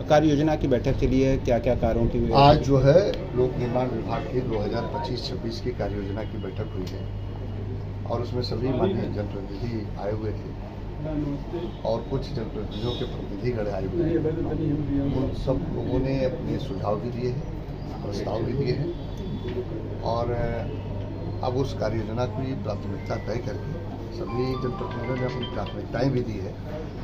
कार्य योजना की बैठक के लिए क्या क्या कार्यों की आज जो है लोक निर्माण विभाग की 2025-26 की कार्य योजना की बैठक हुई है और उसमें सभी माननीय जनप्रतिनिधि आए हुए थे और कुछ जनप्रतिनिधियों के प्रतिनिधिगण आए हुए हैं। उन सब लोगों ने अपने सुझाव भी दिए हैं, प्रस्ताव भी दिए हैं और अब उस कार्य योजना की प्राथमिकता तय करके सभी जनप्रतिनिधियों ने अपनी प्राथमिकताएं भी दी है,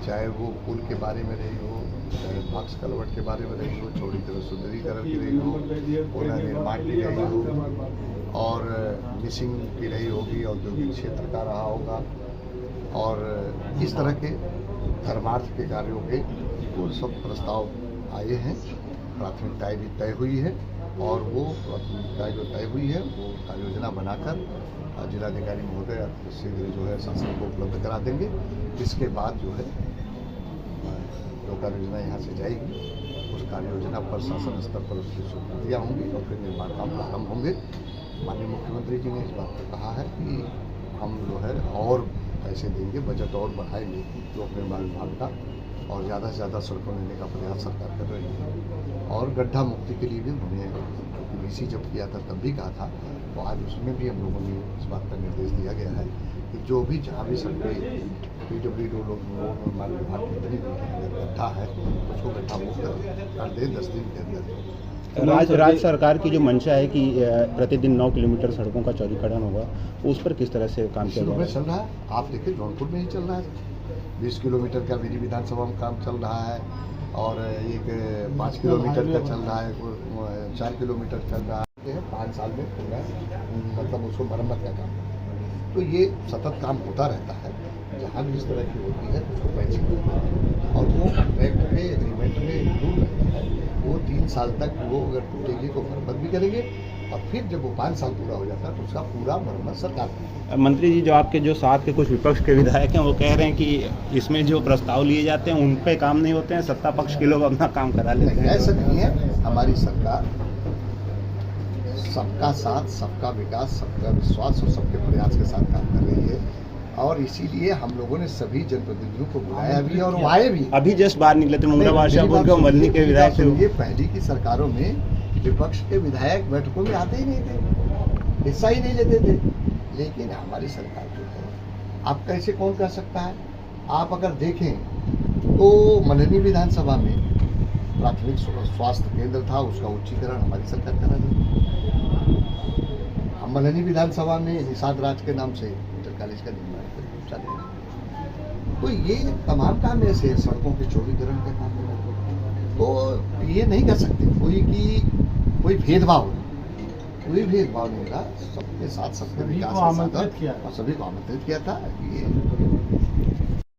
चाहे वो पुल के बारे में रही हो, चाहे मार्क्स कलवर्ट के बारे में रही हो, चौड़ी तरह सुंदरीकरण की रही हो, पुनर्निर्माण की रही हो और मिसिंग की रही होगी, औद्योगिक क्षेत्र का रहा होगा और इस तरह के धर्मार्थ के कार्यों के वो सब प्रस्ताव आए हैं। प्राथमिकताएं भी तय हुई है और वो प्राथमिकताएं जो तय हुई है वो कार्य योजना बनाकर जिलाधिकारी महोदय शीघ्र जो है शासन को उपलब्ध करा देंगे। इसके बाद जो है जो कार्य योजना यहाँ से जाएगी उस कार्य योजना पर शासन स्तर पर उसकी स्वीकृतियाँ होंगी और फिर निर्माण काम प्रारंभ होंगे। माननीय मुख्यमंत्री जी ने इस बात पर कहा है कि हम जो है और पैसे देंगे, बजट और बढ़ाएंगे लोक निर्माण विभाग का और ज़्यादा से ज़्यादा सड़कों लेने का प्रयास सरकार कर रही है और गड्ढा मुक्ति के लिए भी उन्होंने बीसी जब किया था तब भी कहा था, तो आज उसमें भी हम लोगों ने इस बात का निर्देश दिया गया है कि जो भी जहाँ भी सड़कें PWD लोक निर्माण विभाग के जितनी भी गड्ढा है उसको गड्ढा मुक्त कर दें 10 दिन के अंदर। राज्य सरकार की जो मंशा है कि प्रतिदिन 9 किलोमीटर सड़कों का चौड़ीकरण होगा, उस पर किस तरह से काम चल रहा है? आप देखिए जौनपुर में ही चल रहा है, 20 किलोमीटर का मेरी विधानसभा में काम चल रहा है और एक 5 किलोमीटर का चल रहा है, 4 किलोमीटर चल रहा है। 5 साल में पूरा मतलब उसको मरम्मत का काम, तो ये सतत काम होता रहता है। जहाँ भी इस तरह की होती है उसको पैसे और वो कॉन्ट्रैक्ट में एग्रीमेंट में इंक्लूड रहता है। वो 3 साल तक वो अगर टूटेगी तो मरम्मत भी करेंगे और फिर जब वो 5 साल पूरा हो जाता है तो उसका पूरा मरम्मत सरकार करेगी। मंत्री जी, जो आपके जो साथ के कुछ विपक्ष के विधायक हैं वो कह रहे हैं कि इसमें जो प्रस्ताव लिए जाते हैं उन पे काम नहीं होते हैं, सत्ता पक्ष के लोग अपना काम करा लेते हैं। ऐसा नहीं है, हमारी सरकार सबका साथ, सबका विकास, सबका विश्वास और सबके प्रयास के साथ काम कर रही है और इसीलिए हम लोगों ने सभी जनप्रतिनिधियों को बुलाया भी और वो आए भी। अभी जस्ट बाहर निकले थे मल्ली के विधायक। ये पहली की सरकारों में विपक्ष के विधायक बैठकों में आते ही नहीं थे, हिस्सा ही नहीं लेते थे, लेकिन हमारी सरकार जो है आप कैसे कौन कह सकता है? आप अगर देखें तो मल्हनी विधानसभा में प्राथमिक स्वास्थ्य केंद्र था, उसका उच्चीकरण हमारी सरकार करा दी। हम मल्हनी विधानसभा में निषाद राज के नाम से इंटर कॉलेज का निर्माण करके तो ये तमाम काम ऐसे हैं, सड़कों के चौड़ीकरण का काम है। तो ये नहीं कर सकते कोई की कोई भेदभाव नहीं था, सबके साथ सबके विकास के साथ सभी को आमंत्रित किया था। ये